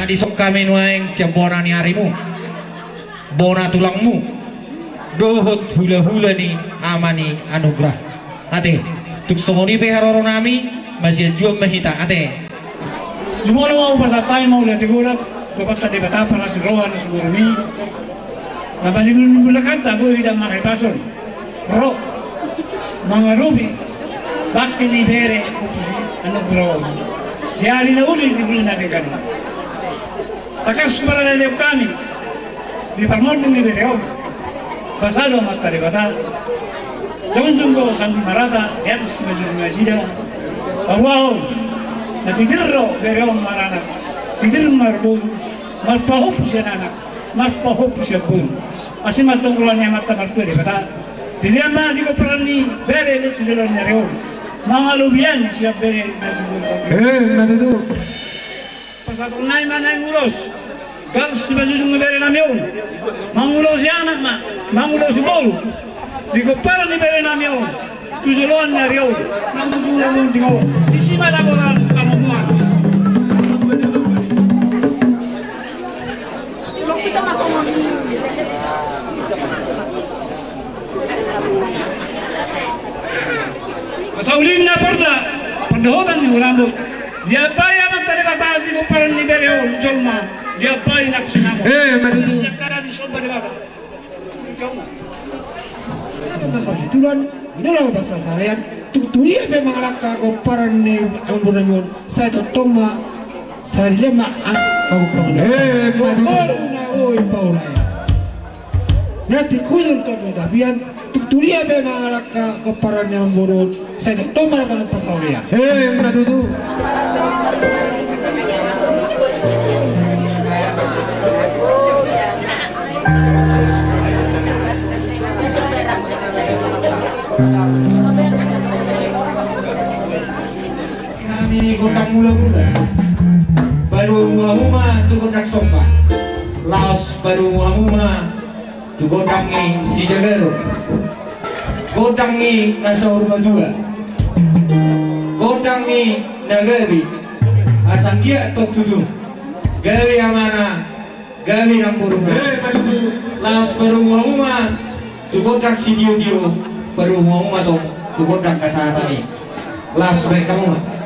di sok kami nuaing siap bona ni harimu, bona tulangmu, dohot hula-hula ni amani anugerah. Ate, tuk songoni peharoro nami masih jual mahita. Ate. Semua mau pasal tayo mau lihat gula, dapat tadi bata para serohan seguro ni. Mabali gula kanta bu tidak makai pasun. Ro, mangarubi, bakti ni bere anugerah. Diari na uli di bulan natin kani. Takas para na liyok kami. Di parmording ni Bereo. Pasado matari bata. Jongjong ko sandi marata. Di atas majusida. Awaw. Natidirro Bereo marana. Tidir marbun. Marpahup siya nanak. Marpahup siya pun. Asin matungkulan niya mata martu di bata. Dili ama di ko perani bere nito sila niya Bereo. Mga lubian siya bere Matutu. Pasal tunai mana yang ngurus, gas sebaju bere namion, mangulos ya anak mak, mangulos bolu, di kopar ni bere namion, tujuan nariau, namun jualan tinggal, di sini ada orang kamuan. Kita masuk Saulin na perdahotan ni Ulambo. Dia bayar menteri bata di buparan ni Bereo Jolma. Dia bayar nak sinamo. Matutu. Dia kara di sobat bata. Masuk situlan, inilah bahasa salian. Tuturia memang alaka buparan ni Ambunamon. Saya toma, saya lema bangun. Baru na oi Paulaya. Nanti kudur terdapian. Tuturia memang alaka buparan ni Ambunamon. Saya toma dengan persaulian. Matutu. Kami gondang mula-mula, baru mula-mula tu gondang somba, Laos baru mula-mula tu gondangi si Jagaro, gondangi nasa rumah dua, gondangi nagabi, asang dia tok tudu, gawi amana, gawi nampuruna, Laos baru mula-mula tu gondang si Dio baru mula-mula tu gondang kasatani, Laos baik kamu.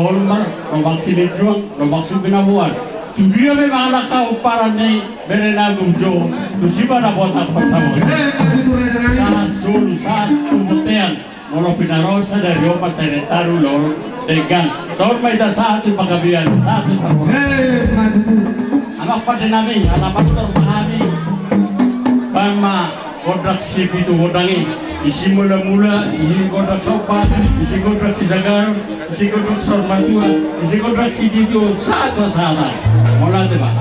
Holmar, Romaksi Bedruang, Romaksi Binabuan. Dia memang anak kau parane berena gumjo, tu siapa nak buat apa sama? Saat sulu saat pembuktian, molo pinarosa dari Roma saya taruh lor dengan sorma itu satu pagabian satu. Anak pada nami, anak faktor pahami, sama kontrak sip itu kodangi, isi mula-mula, isi kontrak sopan, isi kontrak si jagar, isi kontrak sorma tua, isi kontrak si itu satu salah. Mola tu pak.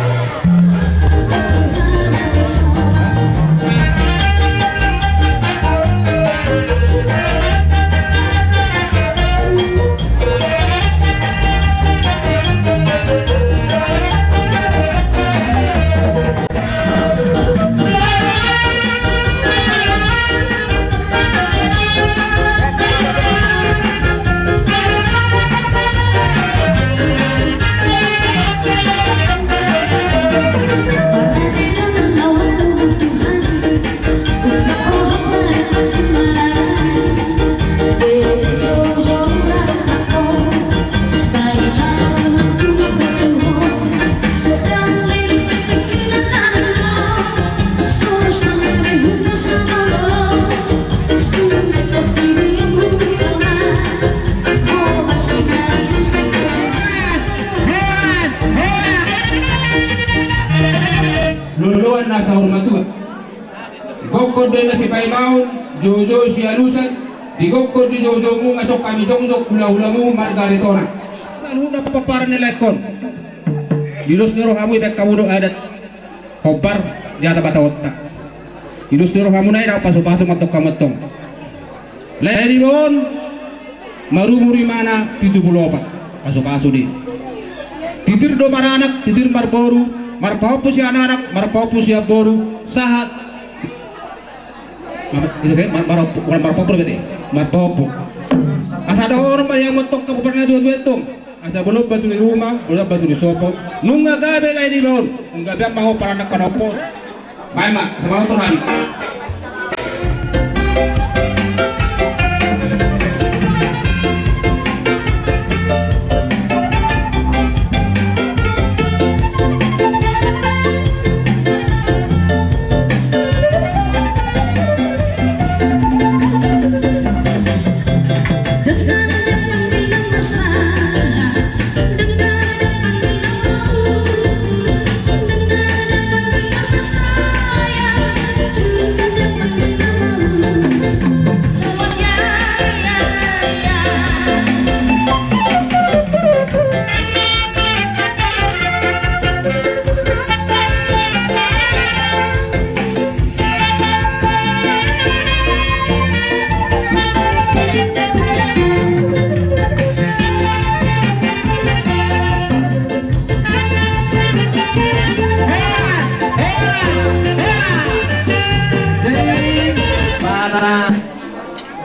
Luluan nasa rumah tua. Gokor din na si Paimaon, Jojo si Alusan, di gokor di Jojo mo ngasok kami jongjok hula-hula mo Margaritona. Saan huna papaparan nila ikon? Dilus niro hamu ibek kamudo adat kobar di atas batawot ta. Dilus niro hamu na ina paso-paso matok kamatong. Lain doon marumuri mana 74 paso-paso di. Titir do maranak, titir marboru, marpapo si anak, marpapo si aboru, sahat. Itu kan marpapo berarti, marpapo. Asa ada orang yang mentok kabupaten dua-dua itu. Asa belum batu di rumah, belum batu di sopo. Nunga gabe lain di bawah, nunga biar mau para anak kanopos. Main mak, sama orang.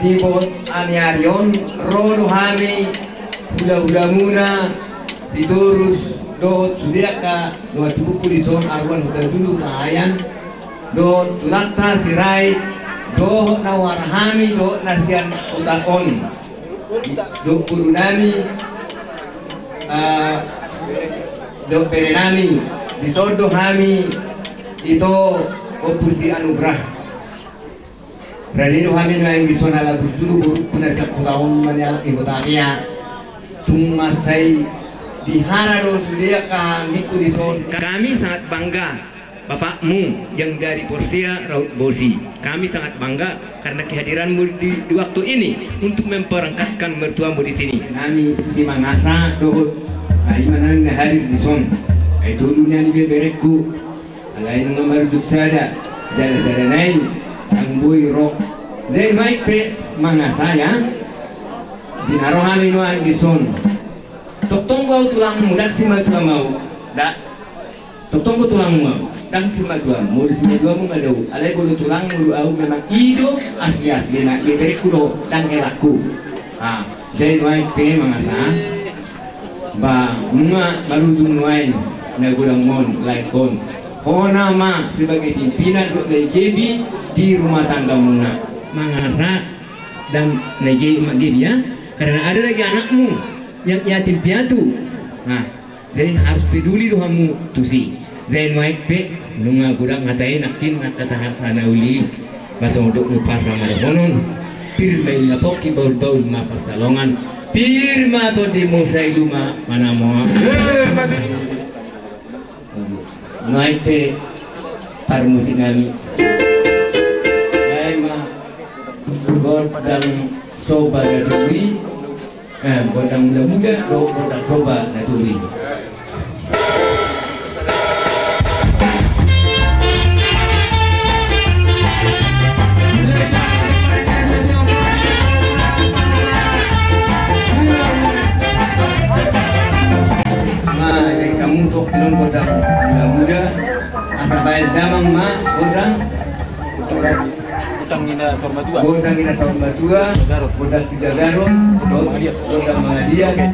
Di bawah aniarion rono hami hula-hula muna diturus do sudiaka do tubuku di son arwan hutan dulu tahayan do tulakta sirai do nawar hami do nasian utakon do kurunami do perenami di sodo hami itu opusi anugerah. Radio kami na yung na lagu dulu puna sa kutahon manyal ikotakia tumasay diharado sudia kami kudison. Kami sangat bangga bapakmu yang dari Porsia Raut Bosi. Kami sangat bangga karena kehadiranmu di waktu ini untuk memperangkatkan mertuamu di sini. Kami si mangasa dohut mana hadir di son. Itu dunia ni beberekku. Alain nomor sada jala sada nai. Ang buhay rock jadi baik pe mana saya dinarohan ini ang dison totong kau tulang muda si madua mau dak totong kau tulang mau dan si madua mau di si madua mau ngadu alai bolu tulang mulu au memang ido asli nak ye dari kudo dan kelaku jadi baik pe mana saya ba munga baru jumlain nagudang mon like kon nama sebagai pimpinan dari GB di rumah tangga Muna Mangasa dan Negi Mak GB ya karena ada lagi anakmu yang yatim piatu. Nah, jadi harus peduli doh kamu tuh sih. Zain waik pe nunga gudang ngatain nakin nakatahan sana uli masuk untuk lupas ramai bonon. Pirmain ngapoki baul-baul mapas talongan. Pirma to di musai luma mana mau. Waik pe par musik kami. Mah godang soba datui. Godang muda-muda, godang soba datui. Nah, kamu untuk non godang muda-muda, asal bayar damang mah godang Godang Ina Sorma 2, Godang Cijagarun, Godang Mangadian,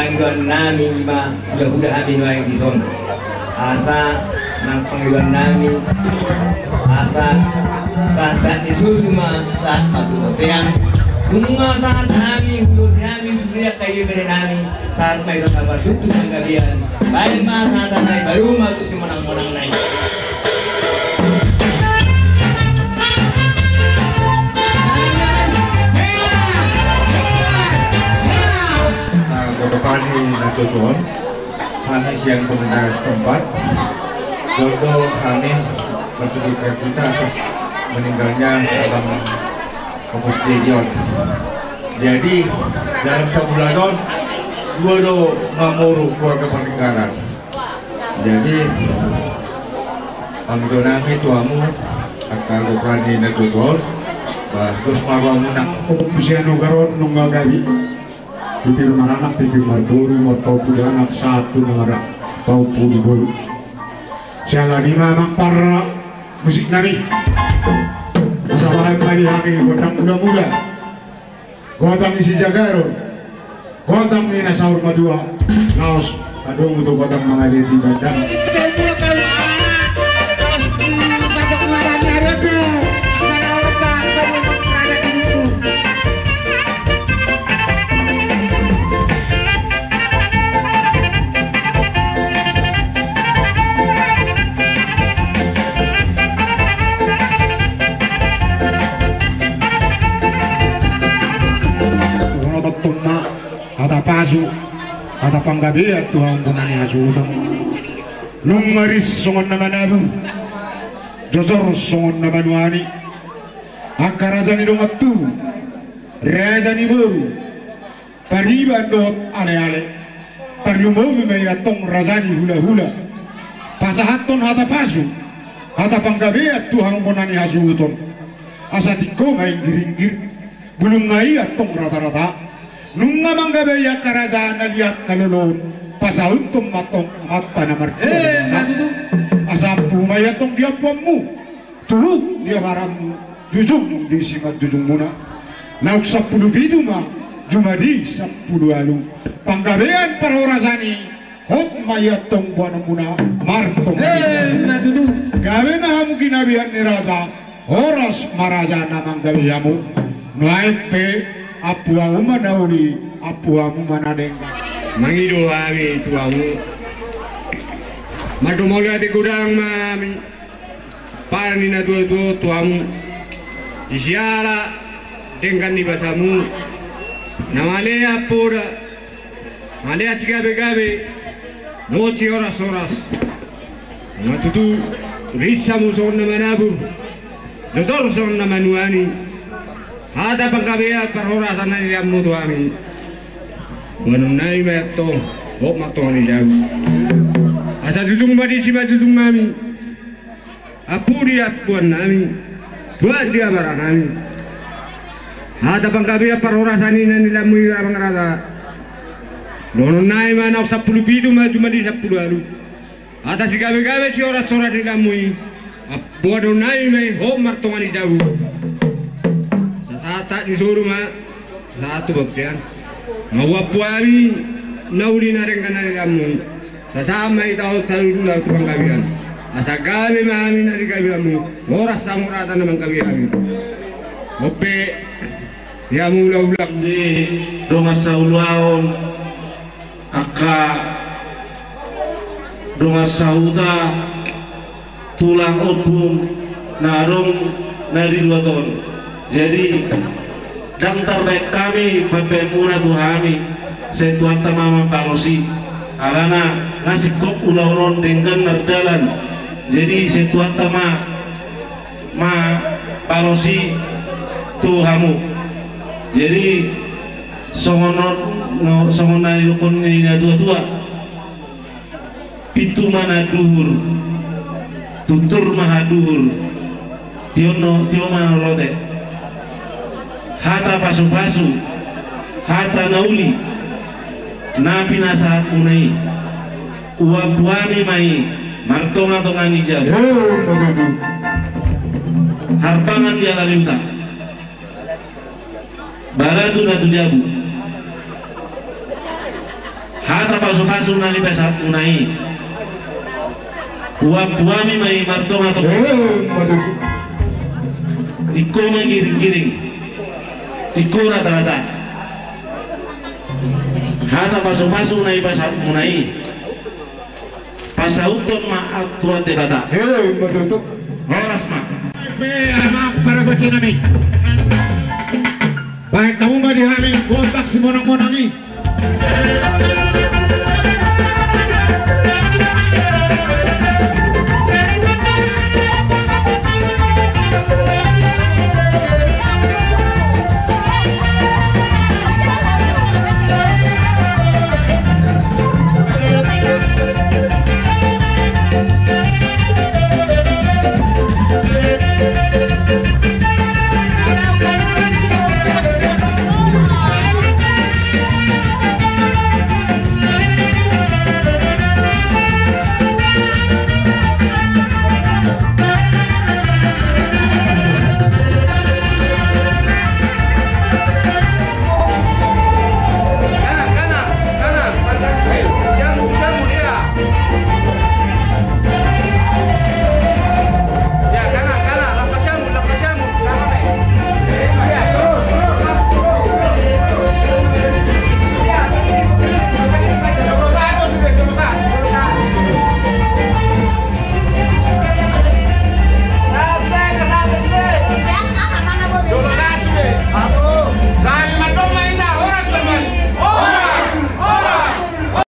panggilan nami ima udah amin wae dison asa nang panggilan nami asa saat disuruh ma saat matu botean bunga saat nami hulus nami sudah kayu beri nami saat mai kabar sutu penggabian baik ma saat naik baru ma tu si menang naik Pani natutuan, Hani siang pemerintah setempat, Dodo Hani berduka kita atas meninggalnya Abang Kapus Stadion. Jadi dalam sebulan dua do mamuru keluarga peninggalan. Jadi panggilan kami tuamu akan Pani natutuan, terus marwamu nak Pusiano garon nunggal gabi. Pikir maranak, pikir marburu, mau punya anak satu nara, mau pudi bolu. Siapa ni memang para musik nami. Masalah mari hari godang muda-muda. Godang isi jagaron, godang ini nasaur madua, naos adung untuk godang mengalir di badan. Pasu kata panggabe at Tuhan bunani asutan nung ngaris songon naman abu josor songon naman wani akarazani dong atu razani baru pariban dot ale-ale perlumobi mayatong razani hula-hula pasahaton hata pasu hata panggabe at Tuhan bunani asutan asatiko main giringgir belum ngai atong rata-rata nunga manggabaya kerajaan lihat nalulun pasaluntum matong mata na martiyo asapu mayatong dia pamu tuh dia maram jujung di simat jujung muna nauk 10 bidu ma jumadi 10 alu panggabean parorasani hot mayatong buana muna martong gawe mahamu ginabihan ni raja horas maraja na manggabeyamu naik pe apuamu manauli apuamu manadengga mangido ami tuamu madumoli ati gudang mami parani na dua tuamu isiala dengan di basamu namale apura male gabe noci oras matutu risamu sonna manabu jozor sonna manuani ada panggabeat perhorasan na nila mo tuami manunay meto hop matoni jauh asa jujung badi siba jujung nami apu dia puan nami tuan dia barang nami ada panggabeat perhorasan na nila mo irang rasa nonunay manok 10 pitu ma cuma di 10 alu ada si gabe si oras-oras nila mo apu nunay may hop matoni jauh saat disuruh mah satu baktian ngawapuari nauli nareng kana kamu sasama itaw selalu laut panggabian asa gabe mami nari gabiamu oras samurata naman gabiamu ope ya mula ulak di donga saulaon aka donga sauta tulang opung narong nari 2 tahun. Jadi daftar baik kami pemuna tuhami saya tuan tamama palosi alana ngasih kok ulah dengan nerdalan jadi saya tuan tama ma palosi tuhamu jadi songonan rukun ini dua pitu mana duhur tutur maha duhur tio mana lote hata pasu-pasu hata nauli napi nasahat unai uapuami mai martonga-tonga nijab harpangan dia lalimta balatu na tujabu hata pasu-pasu nani pesat unai uap buami mai martonga to iko mai giring-giring iko rata-rata hata pasu-pasu nai pesat unai pasauton ma atuan debata betul. horas ma Maaf para Gocinami. Baik kamu mah dihami, kontak si monang-monangi.